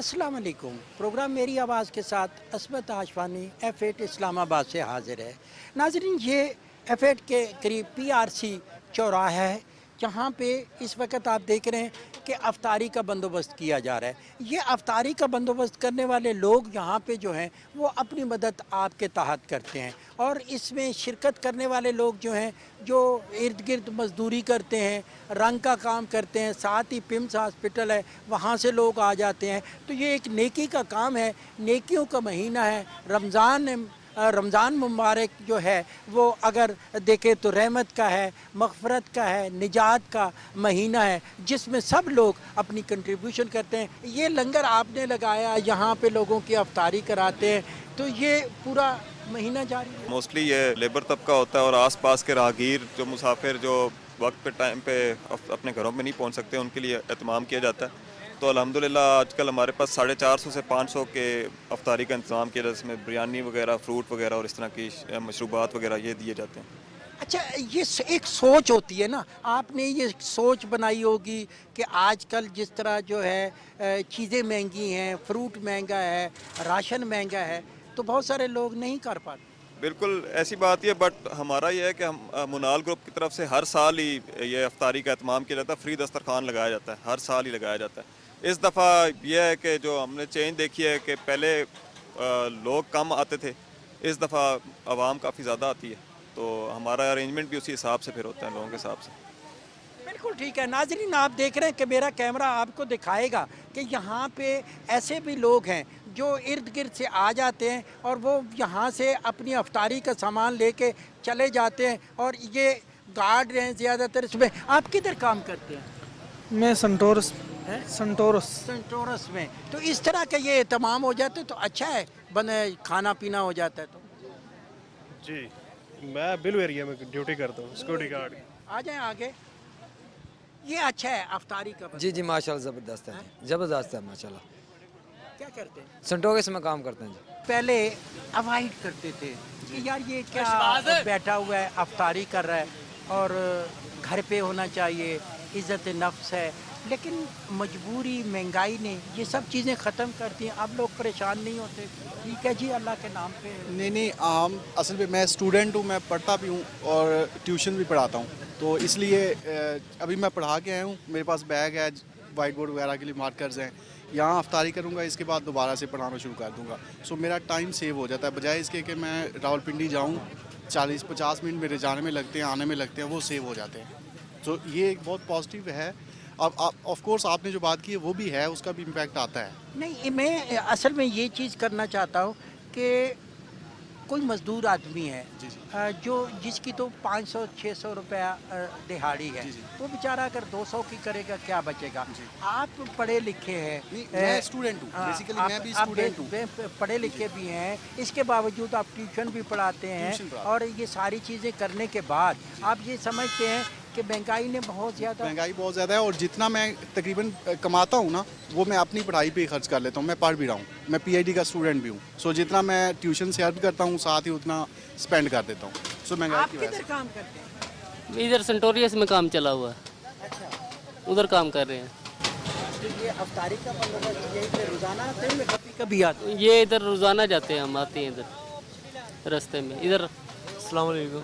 अस्सलाम वालेकुम। प्रोग्राम मेरी आवाज़ के साथ असमत आशवानी F8 इस्लामाबाद से हाज़िर है। नाज़रीन, ये F8 के करीब PRC चौराहा है, जहाँ पे इस वक्त आप देख रहे हैं कि अफ्तारी का बंदोबस्त किया जा रहा है। ये अफ्तारी का बंदोबस्त करने वाले लोग यहाँ पे जो हैं वो अपनी मदद आपके तहत करते हैं, और इसमें शिरकत करने वाले लोग जो हैं, जो इर्द गिर्द मजदूरी करते हैं, रंग का काम करते हैं, साथ ही पिम्स हॉस्पिटल है, वहाँ से लोग आ जाते हैं। तो ये एक नेकी का काम है, नेकियों का महीना है। रमज़ान मुबारक जो है वो अगर देखें तो रहमत का है, मग़फ़रत का है, निजात का महीना है, जिसमें सब लोग अपनी कंट्रीब्यूशन करते हैं। ये लंगर आपने लगाया, यहाँ पे लोगों की अफ्तारी कराते हैं, तो ये पूरा महीना जारी है। मोस्टली ये लेबर तबका होता है और आसपास के राहगीर जो मुसाफिर जो वक्त पे टाइम पे अपने घरों में नहीं पहुंच सकते, उनके लिए एहतमाम किया जाता है। तो अल्हम्दुलिल्लाह आजकल हमारे पास 450 से 500 के अफ्तारी का इंतज़ाम किया जाता है, जिसमें बिरयानी वगैरह, फ्रूट वगैरह और इस तरह की मशरूबात वगैरह ये दिए जाते हैं। अच्छा, ये एक सोच होती है ना, आपने ये सोच बनाई होगी कि आजकल जिस तरह जो है चीज़ें महंगी हैं, फ्रूट महंगा है, राशन महंगा है, तो बहुत सारे लोग नहीं कर पाते। बिल्कुल ऐसी बात ही है, बट हमारा ये है कि हम मुनाल ग्रुप की तरफ से हर साल ही ये अफ्तारी का एहतमाम किया जाता है, फ्री दस्तरखान लगाया जाता है, हर साल ही लगाया जाता है। इस दफ़ा यह है कि जो हमने चेंज देखी है कि पहले लोग कम आते थे, इस दफ़ा आवाम काफ़ी ज़्यादा आती है, तो हमारा अरेंजमेंट भी उसी हिसाब से फिर होता है, लोगों के हिसाब से। बिल्कुल ठीक है। नाज़रीन, आप देख रहे हैं कि मेरा कैमरा आपको दिखाएगा कि यहाँ पे ऐसे भी लोग हैं जो इर्द गिर्द से आ जाते हैं और वो यहाँ से अपनी अफ्तारी का सामान लेके चले जाते हैं, और ये गार्ड हैं ज़्यादातर इसमें। आप किधर काम करते हैं? मैं संटोरस हैं? संटोरस में। तो इस तरह का ये तमाम हो जाते तो अच्छा है, बने खाना पीना हो जाता है तो। जी, मैं बिलू एरिया में ड्यूटी करता हूँ, सिक्योरिटी गार्ड। आ जाएं आगे। ये अच्छा है अफ्तारी का जी जी माशाल्लाह ज़बरदस्त है, ज़बरदस्त है माशाल्लाह। क्या करते हैं? संटोगस में काम करते हैं जी। पहले अवॉइड करते थे कि यार ये क्या बैठा हुआ है, अफ्तारी कर रहा है, और घर पे होना चाहिए, इज़्ज़त नफ्स है, लेकिन मजबूरी, महंगाई ने ये सब चीज़ें ख़त्म कर दी। अब लोग परेशान नहीं होते। ठीक है जी, अल्लाह के नाम पे। नहीं, हम असल में मैं स्टूडेंट हूँ, मैं पढ़ता भी हूँ और ट्यूशन भी पढ़ाता हूँ, तो इसलिए अभी मैं पढ़ा के आया हूँ, मेरे पास बैग है, वाइट बोर्ड वगैरह के लिए मार्कर्स हैं, यहाँ अफ्तारी करूँगा, इसके बाद दोबारा से पढ़ाना शुरू कर दूँगा। सो मेरा टाइम सेव हो जाता है, बजाय इसके कि मैं रावलपिंडी जाऊँ, 40-50 मिनट मेरे जाने में लगते हैं, आने में लगते हैं, वो सेव हो जाते हैं। तो ये एक बहुत पॉजिटिव है। अब ऑफ कोर्स आपने जो बात की है वो भी है, उसका भी इम्पैक्ट आता है। नहीं, मैं असल में ये चीज़ करना चाहता हूँ कि कोई मज़दूर आदमी है जो जिसकी तो 500-600 रुपया दिहाड़ी है, वो बेचारा अगर 200 की करेगा क्या बचेगा? आप पढ़े लिखे हैं, मैं स्टूडेंट हूँ, बेसिकली मैं भी स्टूडेंट हूँ, पढ़े लिखे भी हैं, इसके बावजूद आप ट्यूशन भी पढ़ाते हैं, और ये सारी चीज़ें करने के बाद आप ये समझते हैं कि महंगाई बहुत ज़्यादा है, और जितना मैं तकरीबन कमाता हूँ ना, वो मैं अपनी पढ़ाई पे ही खर्च कर लेता हूँ। मैं पढ़ भी रहा हूँ, मैं PID का स्टूडेंट भी हूँ, सो जितना मैं ट्यूशन से अर्न करता हूँ, साथ ही उतना स्पेंड कर देता हूँ। सो महंगाई की वजह से। काम करते हैं? इधर सेंटोरियस में काम चला हुआ है, अच्छा, उधर काम कर रहे हैं। तो ये अफ्तारी का बंदोबस्त यही पे रोज़ाना आते हैं, कभी आते हैं? ये इधर रोज़ाना जाते हैं, हम आते हैं इधर रास्ते में इधर। अस्सलाम वालेकुम,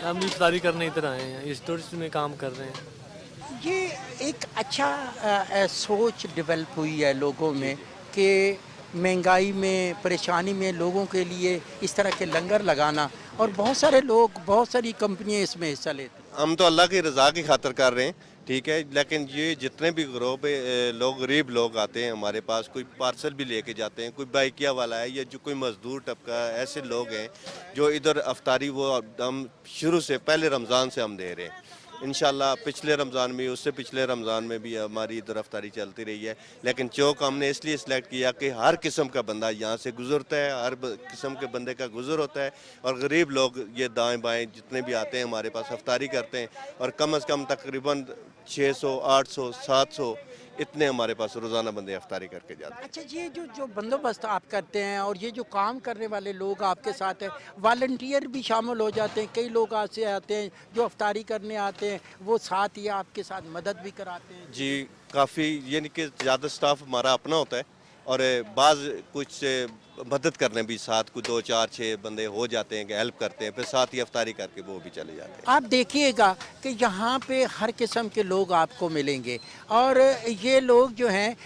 हम इफ्तारी करने इधर आए हैं, इस टूरिस्ट में काम कर रहे हैं। ये एक अच्छा सोच डेवलप हुई है लोगों में कि महंगाई में, परेशानी में लोगों के लिए इस तरह के लंगर लगाना, और बहुत सारे लोग, बहुत सारी कंपनियां इसमें हिस्सा लेती हैं। हम तो अल्लाह की रज़ा की खातिर कर रहे हैं, ठीक है, लेकिन ये जितने भी ग्रोह पे लोग, गरीब लोग आते हैं हमारे पास, कोई पार्सल भी लेके जाते हैं, कोई बाइकिया वाला है, या जो कोई मज़दूर तबका, ऐसे लोग हैं जो इधर अफ्तारी वो हम शुरू से पहले रमज़ान से हम दे रहे हैं। इंशाल्लाह पिछले रमज़ान में, उससे पिछले रमज़ान में भी हमारी इधर अफ्तारी चलती रही है, लेकिन चौक हमने इसलिए सिलेक्ट किया कि हर किस्म का बंदा यहाँ से गुजरता है, हर किस्म के बंदे का गुजर होता है, और गरीब लोग ये दाएं बाएं जितने भी आते हैं हमारे पास अफ्तारी करते हैं, और कम से कम तकरीबन 600, 800, 700 इतने हमारे पास रोज़ाना बंदे अफ्तारी करके जाते हैं। अच्छा, ये जो बंदोबस्त आप करते हैं और ये जो काम करने वाले लोग आपके साथ हैं, वॉलंटियर भी शामिल हो जाते हैं? कई लोग ऐसे आते हैं जो अफ्तारी करने आते हैं, वो साथ ही आपके साथ मदद भी कराते हैं? जी, काफ़ी यानी कि ज़्यादा स्टाफ हमारा अपना होता है और बाज़ कुछ मदद करने भी साथ कुछ 2 4 6 बंदे हो जाते हैं कि हेल्प करते हैं, फिर साथ ही अफ्तारी करके वो भी चले जाते हैं। आप देखिएगा कि यहाँ पे हर किस्म के लोग आपको मिलेंगे और ये लोग जो हैं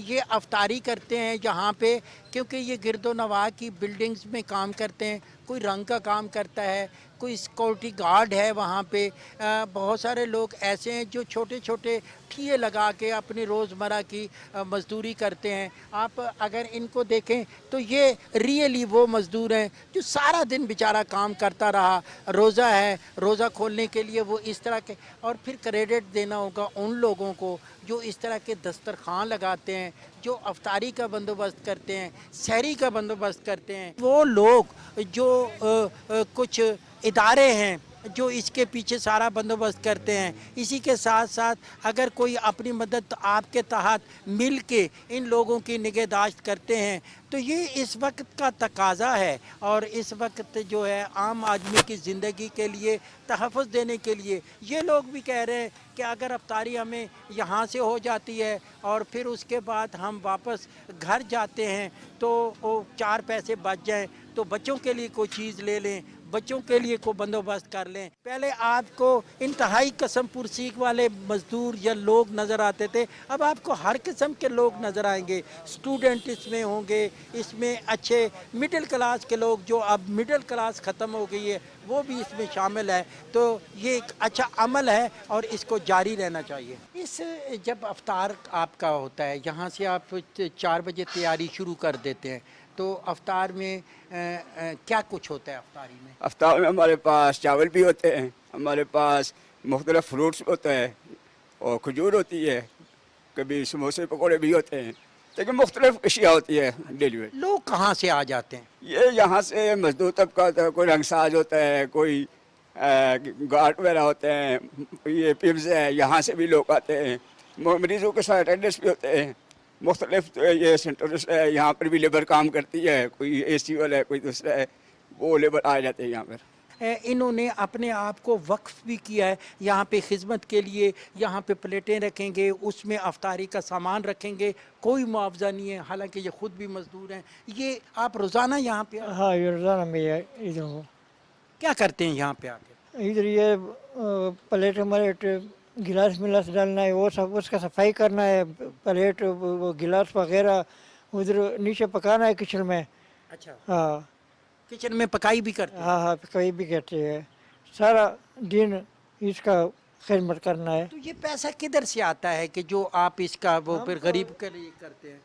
ये अफ्तारी करते हैं यहाँ पे, क्योंकि ये गिरदो नवाह की बिल्डिंग्स में काम करते हैं। कोई रंग का काम करता है, कोई सिक्योरिटी गार्ड है वहाँ पे। बहुत सारे लोग ऐसे हैं जो छोटे छोटे ठिये लगा के अपनी रोज़मर्रा की मज़दूरी करते हैं। आप अगर इनको देखें तो ये रियली वो मज़दूर हैं जो सारा दिन बेचारा काम करता रहा। रोज़ा है, रोज़ा खोलने के लिए वो इस तरह के, और फिर क्रेडिट देना होगा उन लोगों को जो इस तरह के दस्तरखान लगाते हैं, जो अफ्तारी का बंदोबस्त करते हैं, सहरी का बंदोबस्त करते हैं। वो लोग जो कुछ इदारे हैं जो इसके पीछे सारा बंदोबस्त करते हैं। इसी के साथ साथ अगर कोई अपनी मदद आपके तहत मिल के इन लोगों की निगहदाश्त करते हैं तो ये इस वक्त का तकाज़ा है। और इस वक्त जो है आम आदमी की ज़िंदगी के लिए तहफ़्फ़ुज़ देने के लिए ये लोग भी कह रहे हैं कि अगर अफ्तारी हमें यहाँ से हो जाती है और फिर उसके बाद हम वापस घर जाते हैं तो वो 4 पैसे बच जाएं तो बच्चों के लिए कोई चीज़ ले लें, बच्चों के लिए को बंदोबस्त कर लें। पहले आपको इंतहाई कसम पुरसीक वाले मज़दूर या लोग नज़र आते थे, अब आपको हर किस्म के लोग नज़र आएंगे। स्टूडेंट इसमें होंगे, इसमें अच्छे मिडिल क्लास के लोग, जो अब मिडिल क्लास ख़त्म हो गई है वो भी इसमें शामिल है। तो ये एक अच्छा अमल है और इसको जारी रहना चाहिए। इस जब अफ्तार आपका होता है, यहाँ से आप 4 बजे तैयारी शुरू कर देते हैं, तो अफ्तार में क्या कुछ होता है अफ्तारी में? अफ्तार में हमारे पास चावल भी होते हैं, हमारे पास मुख्तलिफ फ्रूट्स होते हैं और खजूर होती है, कभी समोसे पकौड़े भी होते हैं, लेकिन मुख्तलिफ अशिया होती है डेली में। लोग कहाँ से आ जाते हैं? ये यहाँ से मजदूर तबका होता है, कोई रंगसाज होता है, कोई गार्ड वगैरह होते हैं, ये पिब्स है, यहाँ से भी लोग आते हैं। मरीजों के साथ अटेंडेंस भी होते हैं। मुख्तलिफ ये सेंटर्स है, यहाँ पर भी लेबर काम करती है, कोई AC वाला है, कोई दूसरा है, वो लेबर आ जाते हैं यहाँ पर। इन्होंने अपने आप को वक्फ भी किया है यहाँ पे खिदमत के लिए। यहाँ पे प्लेटें रखेंगे, उसमें अफ्तारी का सामान रखेंगे, कोई मुआवजा नहीं है, हालांकि ये ख़ुद भी मज़दूर हैं। ये आप रोज़ाना यहाँ पे? हाँ, ये रोज़ाना में इधर हूँ। क्या करते हैं यहाँ पे आके? इधर ये प्लेट मलेट गिलास मिलास डालना है, वो सब उसका सफाई करना है, प्लेट वो गिलास वगैरह उधर नीचे पकाना है किचन में। अच्छा, हाँ, किचन में पकाई भी करते हैं? हाँ हाँ, पकाई भी करते हैं। सारा दिन इसका खिदमत करना है। तो ये पैसा किधर से आता है कि जो आप इसका वो फिर गरीब के लिए करते हैं?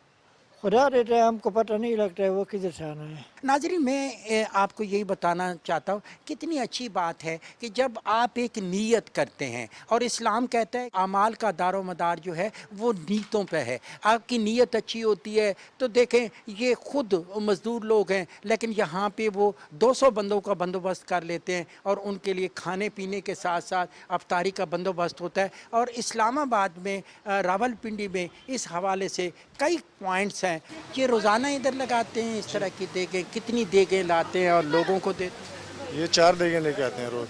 खुदा देता है, हमको पता नहीं लगता है वो किधर से आना है। नाज़रीन, मैं आपको यही बताना चाहता हूँ कितनी अच्छी बात है कि जब आप एक नीयत करते हैं, और इस्लाम कहता है अमाल का दारो मदार जो है वो नीयतों पे है। आपकी नीयत अच्छी होती है तो देखें ये ख़ुद मज़दूर लोग हैं, लेकिन यहाँ पे वो 200 बंदों का बंदोबस्त कर लेते हैं और उनके लिए खाने पीने के साथ साथ अफ्तारी का बंदोबस्त होता है। और इस्लामाबाद में रावलपिंडी में इस हवाले से कई पॉइंट्स हैं। ये रोज़ाना इधर लगाते हैं इस तरह की देखें, कितनी देगें लाते हैं और लोगों को देते हैं? ये 4 देगें लेके आते हैं रोज़,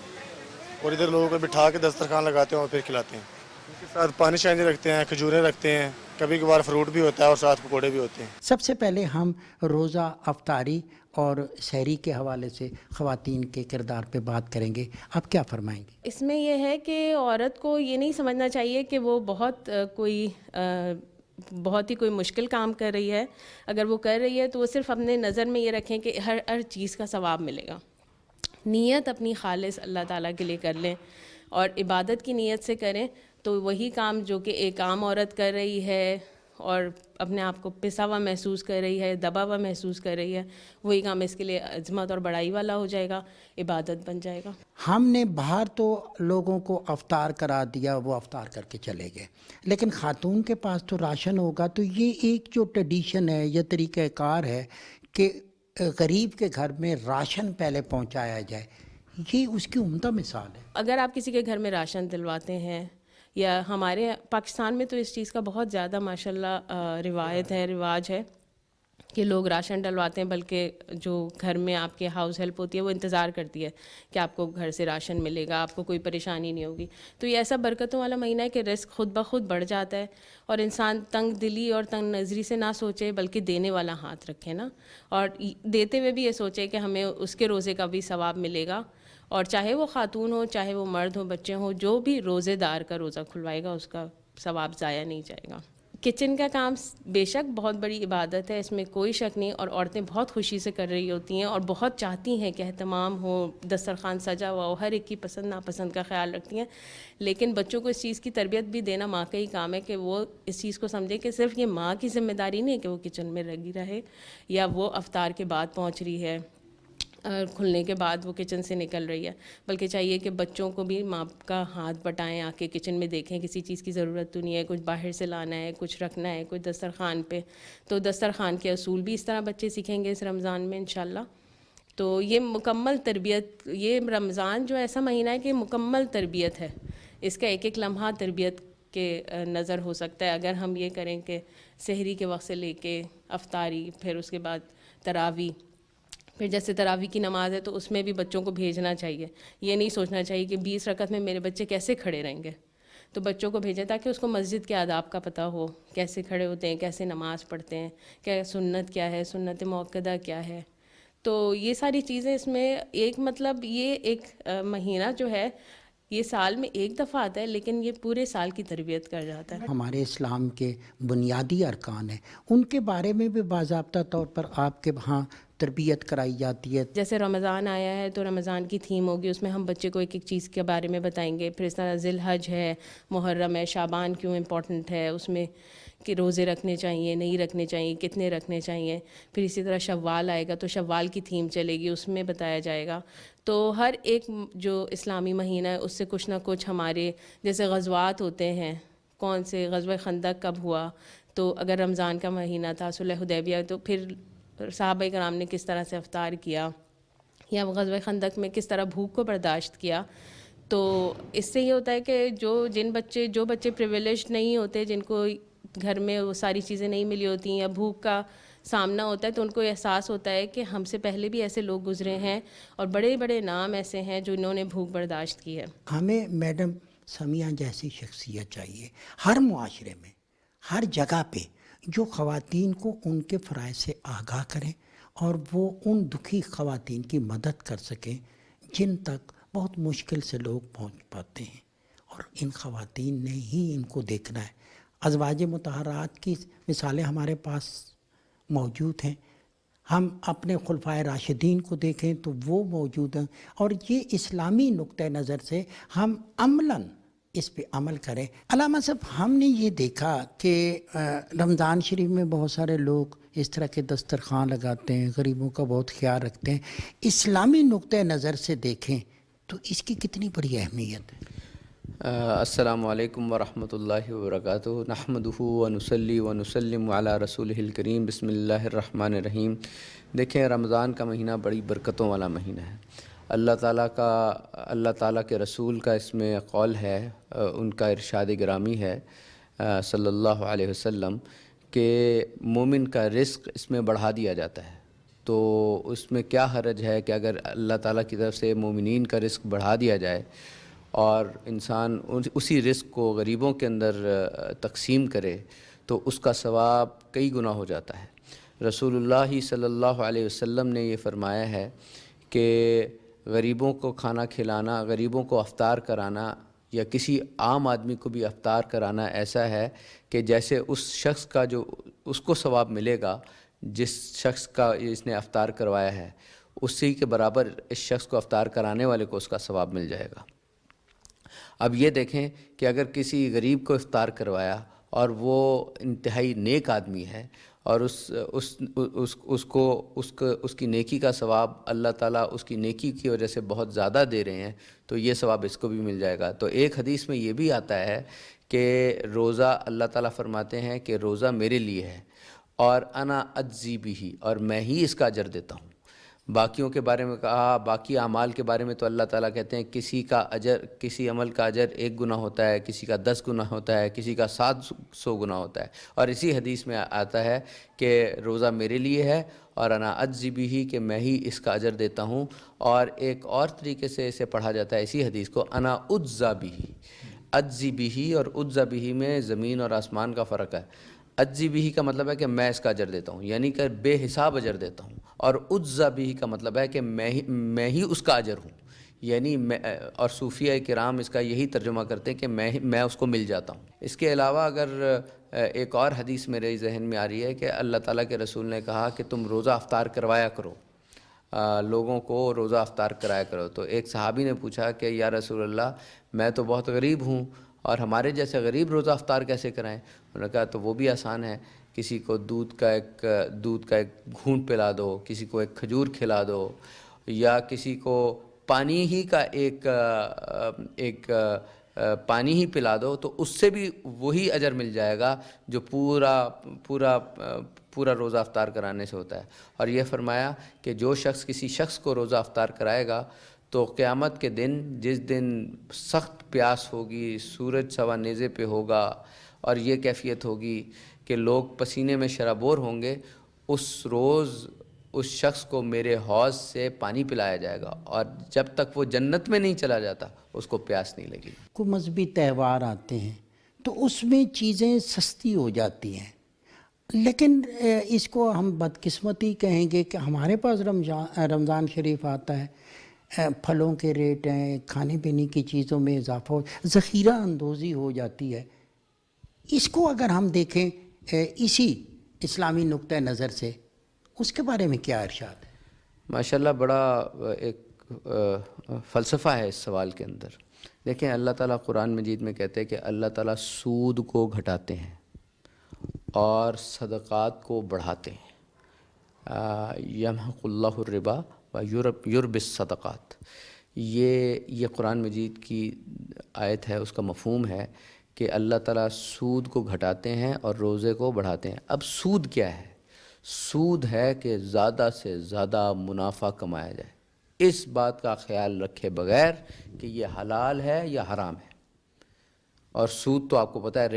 और इधर लोगों को बिठा के दस्तरखान लगाते हैं और फिर खिलाते हैं। उनके साथ पानी शानी रखते हैं, खजूरें रखते हैं, कभी कभार फ्रूट भी होता है और साथ पकौड़े भी होते हैं। सबसे पहले हम रोज़ा, अफ्तारी और सहरी के हवाले से ख़वातीन के किरदार पे बात करेंगे। आप क्या फरमाएंगे? इसमें यह है कि औरत को ये नहीं समझना चाहिए कि वो बहुत ही कोई मुश्किल काम कर रही है। अगर वो कर रही है तो वो सिर्फ अपने नज़र में ये रखें कि हर चीज़ का सवाब मिलेगा। नीयत अपनी खालिस अल्लाह ताला के लिए कर लें और इबादत की नीयत से करें, तो वही काम जो कि एक आम औरत कर रही है और अपने आप को पिसा हुआ महसूस कर रही है, दबा हुआ महसूस कर रही है, वही काम इसके लिए अजमत और बड़ाई वाला हो जाएगा, इबादत बन जाएगा। हमने बाहर तो लोगों को अफ्तार करा दिया, वो अफ्तार करके चले गए, लेकिन ख़ातून के पास तो राशन होगा। तो ये एक जो ट्रेडिशन है या तरीक़ाकार है कि गरीब के घर में राशन पहले पहुंचाया जाए, ये उसकी उम्दा मिसाल है। अगर आप किसी के घर में राशन दिलवाते हैं, या हमारे पाकिस्तान में तो इस चीज़ का बहुत ज़्यादा माशाल्लाह रिवायत है, रिवाज है کہ لوگ راشن ڈلواتے ہیں، بلکہ جو گھر میں آپ کے ہاؤس ہیلپ ہوتی ہے وہ انتظار کرتی ہے کہ آپ کو گھر سے راشن ملے گا، آپ کو کوئی پریشانی نہیں ہوگی. تو یہ ایسا برکتوں والا مہینہ ہے کہ رزق خود بخود بڑھ جاتا ہے، اور انسان تنگ دلی اور تنگ نظری سے نہ سوچے بلکہ دینے والا ہاتھ رکھے نا، اور دیتے ہوئے بھی یہ سوچے کہ ہمیں اس کے روزے کا بھی ثواب ملے گا. اور چاہے وہ خاتون ہو، چاہے وہ مرد ہو، بچے ہوں، جو بھی روزے دار کا روزہ کھلوائے گا اس کا ثواب ضائع نہیں جائے گا. کچن کا کام بے شک بہت بڑی عبادت ہے، اس میں کوئی شک نہیں، اور عورتیں بہت خوشی سے کر رہی ہوتی ہیں اور بہت چاہتی ہیں کہ اہتمام ہو، دسترخوان سجا ہوا ہو، ہر ایک کی پسند ناپسند کا خیال رکھتی ہیں. لیکن بچوں کو اس چیز کی تربیت بھی دینا ماں کا ہی کام ہے کہ وہ اس چیز کو سمجھے کہ صرف یہ ماں کی ذمہ داری نہیں ہے کہ وہ کچن میں لگی رہے، یا وہ افطار کے بعد پہنچ رہی ہے، کھلنے کے بعد وہ کچن سے نکل رہی ہے، بلکہ چاہیے کہ بچوں کو بھی ماں کا ہاتھ بٹائیں، آ کے کچن میں دیکھیں کسی چیز کی ضرورت تو نہیں ہے، کچھ باہر سے لانا ہے، کچھ رکھنا ہے، کچھ دسترخوان پہ. تو دسترخوان کے اصول بھی اس طرح بچے سیکھیں گے اس رمضان میں انشاءاللہ. تو یہ مکمل تربیت، یہ رمضان جو ایسا مہینہ ہے کہ مکمل تربیت ہے، اس کا ایک ایک لمحہ تربیت کے نظر ہو سکتا ہے اگر ہم یہ کریں کہ سحری کے وقت سے لے کے افطاری، پھر اس کے بعد تراویح، پھر جیسے تراویح کی نماز ہے تو اس میں بھی بچوں کو بھیجنا چاہیے. یہ نہیں سوچنا چاہیے کہ 20 رکعت میں میرے بچے کیسے کھڑے رہیں گے، تو بچوں کو بھیجیں تاکہ اس کو مسجد کے آداب کا پتہ ہو، کیسے کھڑے ہوتے ہیں، کیسے نماز پڑھتے ہیں، کیا سنت کیا ہے، سنت موقدہ کیا ہے. تو یہ ساری چیزیں اس میں ایک مطلب یہ ایک مہینہ جو ہے یہ سال میں ایک دفعہ آتا ہے، لیکن یہ پورے سال کی تربیت کر جاتا ہے. ہمارے اسلام کے بنیادی ارکان ہیں، ان کے بارے میں بھی باضابطہ طور پر آپ کے وہاں تربیت کرائی جاتی ہے. جیسے رمضان آیا ہے تو رمضان کی تھیم ہوگی، اس میں ہم بچے کو ایک ایک چیز کے بارے میں بتائیں گے. پھر اس طرح ذی الحج ہے، محرم ہے، شعبان کیوں امپورٹنٹ ہے، اس میں کہ روزے رکھنے چاہیے، نہیں رکھنے چاہیے، کتنے رکھنے چاہیے. پھر اسی طرح شوال آئے گا تو شوال کی تھیم چلے گی، اس میں بتایا جائے گا. تو ہر ایک جو اسلامی مہینہ ہے اس سے کچھ نہ کچھ ہمارے جیسے غزوات ہوتے ہیں، کون سے غزوہ خندق کب ہوا، تو اگر رمضان کا مہینہ تھا صلح حدیبیہ، تو پھر صحابہ کرام نے کس طرح سے افطار کیا، یا غزوہ خندق میں کس طرح بھوک کو برداشت کیا. تو اس سے یہ ہوتا ہے کہ جو بچے پریویلیجڈ نہیں ہوتے، جن کو گھر میں وہ ساری چیزیں نہیں ملی ہوتی ہیں یا بھوک کا سامنا ہوتا ہے، تو ان کو احساس ہوتا ہے کہ ہم سے پہلے بھی ایسے لوگ گزرے ہیں اور بڑے بڑے نام ایسے ہیں جو انہوں نے بھوک برداشت کی ہے. ہمیں میڈم سمیہ جیسی شخصیت چاہیے ہر معاشرے میں، ہر جگہ پہ، جو خواتین کو ان کے فرائض سے آگاہ کریں اور وہ ان دکھی خواتین کی مدد کر سکیں جن تک بہت مشکل سے لوگ پہنچ پاتے ہیں. اور ان خواتین نے ہی ان کو دیکھنا ہے. ازواج مطہرات کی مثالیں ہمارے پاس موجود ہیں. ہم اپنے خلفائے راشدین کو دیکھیں تو وہ موجود ہیں، اور یہ اسلامی نقطہ نظر سے ہم عملاً اس پہ عمل کریں. علامہ صاحب، ہم نے یہ دیکھا کہ رمضان شریف میں بہت سارے لوگ اس طرح کے دسترخوان لگاتے ہیں، غریبوں کا بہت خیال رکھتے ہیں. اسلامی نقطہ نظر سے دیکھیں تو اس کی کتنی بڑی اہمیت ہے؟ السلام علیکم ورحمۃ اللہ وبرکاتہ. نحمدہ ونصلی ونسلم علی رسولہ الکریم. بسم اللہ الرحمن الرحیم. دیکھیں، رمضان کا مہینہ بڑی برکتوں والا مہینہ ہے. اللہ تعالیٰ کے رسول کا اس میں قول ہے، ان کا ارشاد گرامی ہے صلی اللہ علیہ وسلم، کہ مومن کا رزق اس میں بڑھا دیا جاتا ہے. تو اس میں کیا حرج ہے کہ اگر اللہ تعالیٰ کی طرف سے مومنین کا رزق بڑھا دیا جائے اور انسان اسی رزق کو غریبوں کے اندر تقسیم کرے تو اس کا ثواب کئی گنا ہو جاتا ہے. رسول اللہ صلی اللہ علیہ وسلم نے یہ فرمایا ہے کہ غریبوں کو کھانا کھلانا، غریبوں کو افطار کرانا یا کسی عام آدمی کو بھی افطار کرانا ایسا ہے کہ جیسے اس شخص کا جو اس کو ثواب ملے گا جس شخص کا اس نے افطار کروایا ہے، اسی کے برابر اس شخص کو افطار کرانے والے کو اس کا ثواب مل جائے گا. اب یہ دیکھیں کہ اگر کسی غریب کو افطار کروایا اور وہ انتہائی نیک آدمی ہے اور اس کی نیکی کا ثواب اللہ تعالیٰ اس کی نیکی کی وجہ سے بہت زیادہ دے رہے ہیں، تو یہ ثواب اس کو بھی مل جائے گا. تو ایک حدیث میں یہ بھی آتا ہے کہ روزہ، اللہ تعالیٰ فرماتے ہیں کہ روزہ میرے لیے ہے اور انا اجزی بھی، اور میں ہی اس کا اجر دیتا ہوں. باقیوں کے بارے میں کہا، باقی اعمال کے بارے میں تو اللہ تعالیٰ کہتے ہیں کسی کا اجر، کسی عمل کا اجر 1 گنا ہوتا ہے، کسی کا 10 گنا ہوتا ہے، کسی کا 700 گنا ہوتا ہے. اور اسی حدیث میں آتا ہے کہ روزہ میرے لیے ہے اور انا اجزی بھی، کہ میں ہی اس کا اجر دیتا ہوں. اور ایک اور طریقے سے اسے پڑھا جاتا ہے اسی حدیث کو، انا اجزا بھی. اجزی بھی اور اجزا بھی میں زمین اور آسمان کا فرق ہے. اجزی بھی کا مطلب ہے کہ میں اس کا اجر دیتا ہوں، یعنی کہ بے حساب اجر دیتا ہوں. اور اجزا بھی کا مطلب ہے کہ میں ہی اس کا اجر ہوں، یعنی اور صوفیہ کرام اس کا یہی ترجمہ کرتے ہیں کہ میں اس کو مل جاتا ہوں. اس کے علاوہ اگر ایک اور حدیث میرے ذہن میں آ رہی ہے کہ اللہ تعالیٰ کے رسول نے کہا کہ تم روزہ افطار کروایا کرو، لوگوں کو روزہ افطار کرایا کرو. تو ایک صحابی نے پوچھا کہ یا رسول اللہ میں تو بہت غریب ہوں اور ہمارے جیسے غریب روزہ افطار کیسے کرائیں؟ انہوں نے کہا تو وہ بھی آسان ہے، کسی کو دودھ کا ایک گھونٹ پلا دو، کسی کو ایک کھجور کھلا دو، یا کسی کو پانی ہی کا ایک پانی ہی پلا دو، تو اس سے بھی وہی اجر مل جائے گا جو پورا روزہ افطار کرانے سے ہوتا ہے. اور یہ فرمایا کہ جو شخص کسی شخص کو روزہ افطار کرائے گا تو قیامت کے دن، جس دن سخت پیاس ہوگی، سورج سوا نیزے پہ ہوگا اور یہ کیفیت ہوگی کہ لوگ پسینے میں شرابور ہوں گے، اس روز اس شخص کو میرے حوض سے پانی پلایا جائے گا، اور جب تک وہ جنت میں نہیں چلا جاتا اس کو پیاس نہیں لگی. کو مذہبی تہوار آتے ہیں تو اس میں چیزیں سستی ہو جاتی ہیں، لیکن اس کو ہم بدقسمتی کہیں گے کہ ہمارے پاس رمضان شریف آتا ہے، پھلوں کے ریٹ ہیں، کھانے پینے کی چیزوں میں اضافہ ہو، ذخیرہ اندوزی ہو جاتی ہے. اس کو اگر ہم دیکھیں اسی اسلامی نقطہ نظر سے، اس کے بارے میں کیا ارشاد ہے؟ ماشاءاللہ بڑا ایک فلسفہ ہے اس سوال کے اندر. دیکھیں اللہ تعالیٰ قرآن مجید میں کہتے ہیں کہ اللہ تعالیٰ سود کو گھٹاتے ہیں اور صدقات کو بڑھاتے ہیں. یمحق اللہ الربا و یربی الصدقات، یہ قرآن مجید کی آیت ہے، اس کا مفہوم ہے کہ اللہ تعالیٰ سود کو گھٹاتے ہیں اور روزے کو بڑھاتے ہیں. اب سود کیا ہے؟ سود ہے کہ زیادہ سے زیادہ منافع کمایا جائے، اس بات کا خیال رکھے بغیر کہ یہ حلال ہے یا حرام ہے. اور سود تو آپ کو پتہ ہے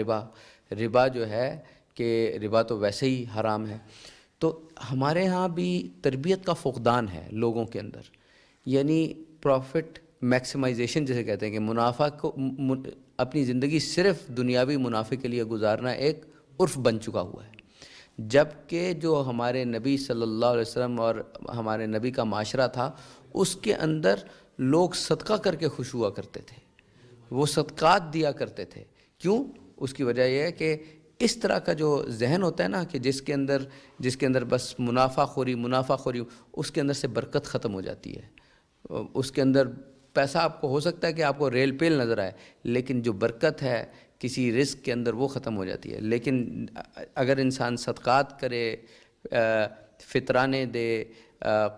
ربا جو ہے کہ ربا تو ویسے ہی حرام ہے. تو ہمارے ہاں بھی تربیت کا فقدان ہے لوگوں کے اندر، یعنی پروفٹ میکسیمائزیشن جسے کہتے ہیں کہ منافع کو، اپنی زندگی صرف دنیاوی منافع کے لیے گزارنا ایک عرف بن چکا ہوا ہے. جبکہ جو ہمارے نبی صلی اللہ علیہ وسلم اور ہمارے نبی کا معاشرہ تھا، اس کے اندر لوگ صدقہ کر کے خوش ہوا کرتے تھے، وہ صدقات دیا کرتے تھے. کیوں؟ اس کی وجہ یہ ہے کہ اس طرح کا جو ذہن ہوتا ہے نا کہ جس کے اندر بس منافع خوری، اس کے اندر سے برکت ختم ہو جاتی ہے. اس کے اندر پیسہ آپ کو ہو سکتا ہے کہ آپ کو ریل پیل نظر آئے، لیکن جو برکت ہے کسی رزق کے اندر وہ ختم ہو جاتی ہے. لیکن اگر انسان صدقات کرے، فطرانے دے،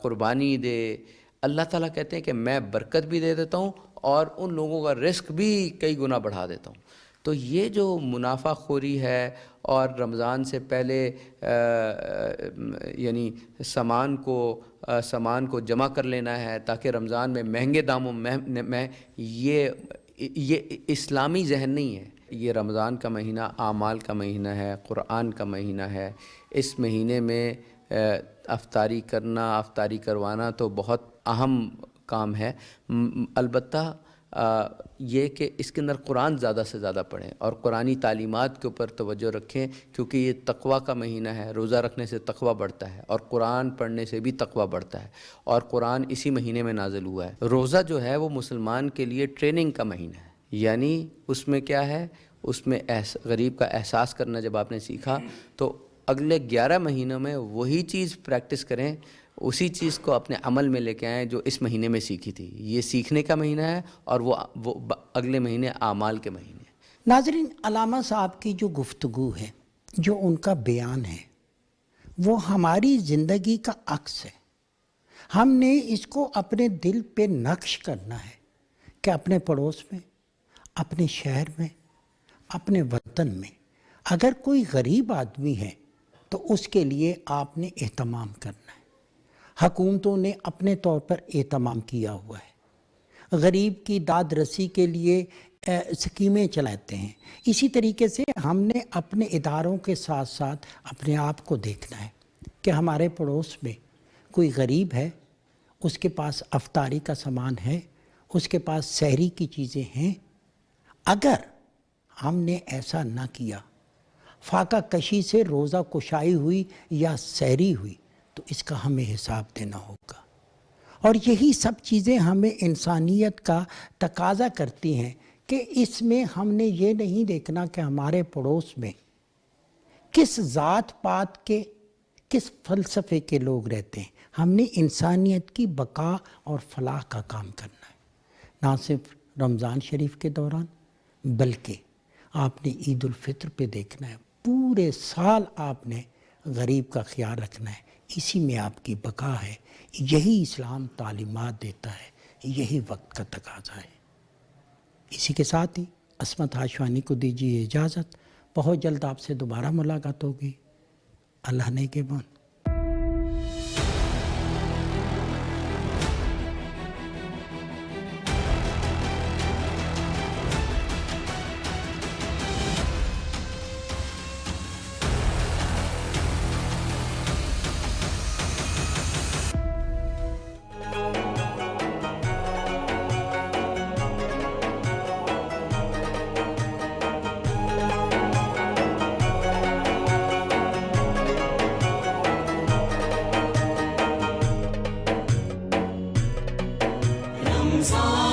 قربانی دے، اللہ تعالیٰ کہتے ہیں کہ میں برکت بھی دے دیتا ہوں اور ان لوگوں کا رزق بھی کئی گنا بڑھا دیتا ہوں. تو یہ جو منافع خوری ہے اور رمضان سے پہلے یعنی سامان کو جمع کر لینا ہے تاکہ رمضان میں مہنگے داموں میں، یہ اسلامی ذہن نہیں ہے. یہ رمضان کا مہینہ اعمال کا مہینہ ہے، قرآن کا مہینہ ہے. اس مہینے میں افطاری کروانا تو بہت اہم کام ہے. البتہ یہ کہ اس کے اندر قرآن زیادہ سے زیادہ پڑھیں اور قرآنی تعلیمات کے اوپر توجہ رکھیں، کیونکہ یہ تقویٰ کا مہینہ ہے. روزہ رکھنے سے تقویٰ بڑھتا ہے اور قرآن پڑھنے سے بھی تقویٰ بڑھتا ہے، اور قرآن اسی مہینے میں نازل ہوا ہے. روزہ جو ہے وہ مسلمان کے لیے ٹریننگ کا مہینہ ہے، یعنی اس میں کیا ہے، اس میں غریب کا احساس کرنا جب آپ نے سیکھا تو اگلے 11 مہینوں میں وہی چیز پریکٹس کریں، اسی چیز کو اپنے عمل میں لے کے آئیں جو اس مہینے میں سیکھی تھی. یہ سیکھنے کا مہینہ ہے اور وہ اگلے مہینے اعمال کے مہینے. ناظرین، علامہ صاحب کی جو گفتگو ہے، جو ان کا بیان ہے، وہ ہماری زندگی کا عکس ہے. ہم نے اس کو اپنے دل پہ نقش کرنا ہے کہ اپنے پڑوس میں، اپنے شہر میں، اپنے وطن میں اگر کوئی غریب آدمی ہے تو اس کے لیے آپ نے اہتمام کرنا ہے. حکومتوں نے اپنے طور پر اہتمام کیا ہوا ہے، غریب کی داد رسی کے لیے اسکیمیں چلاتے ہیں. اسی طریقے سے ہم نے اپنے اداروں کے ساتھ ساتھ اپنے آپ کو دیکھنا ہے کہ ہمارے پڑوس میں کوئی غریب ہے، اس کے پاس افطاری کا سامان ہے، اس کے پاس سحری کی چیزیں ہیں. اگر ہم نے ایسا نہ کیا، فاقہ کشی سے روزہ کشائی ہوئی یا سحری ہوئی، تو اس کا ہمیں حساب دینا ہوگا. اور یہی سب چیزیں ہمیں انسانیت کا تقاضا کرتی ہیں کہ اس میں ہم نے یہ نہیں دیکھنا کہ ہمارے پڑوس میں کس ذات پات کے، کس فلسفے کے لوگ رہتے ہیں. ہم نے انسانیت کی بقا اور فلاح کا کام کرنا ہے، نہ صرف رمضان شریف کے دوران، بلکہ آپ نے عید الفطر پہ دیکھنا ہے. پورے سال آپ نے غریب کا خیال رکھنا ہے. اسی میں آپ کی بقا ہے. یہی اسلام تعلیمات دیتا ہے، یہی وقت کا تقاضا ہے. اسی کے ساتھ ہی عصمت ہاشوانی کو دیجیے اجازت. بہت جلد آپ سے دوبارہ ملاقات ہوگی. اللہ نگہبان. رمضان